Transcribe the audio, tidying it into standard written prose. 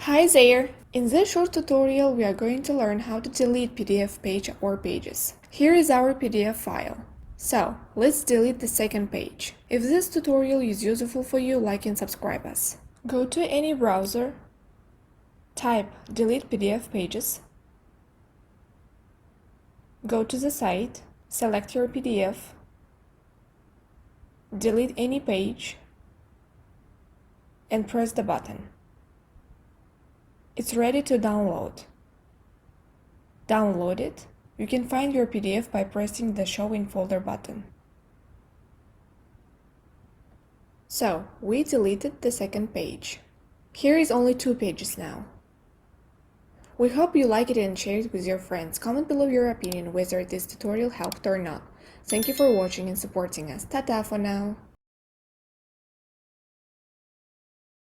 Hi there! In this short tutorial, we are going to learn how to delete PDF page or pages. Here is our PDF file. So, let's delete the second page. If this tutorial is useful for you, like and subscribe us. Go to any browser, type delete PDF pages, go to the site, select your PDF, delete any page, and press the button. It's ready to download. Download it. You can find your PDF by pressing the Show in Folder button. So, we deleted the second page. Here is only 2 pages now. We hope you like it and share it with your friends. Comment below your opinion whether this tutorial helped or not. Thank you for watching and supporting us. Ta-ta for now!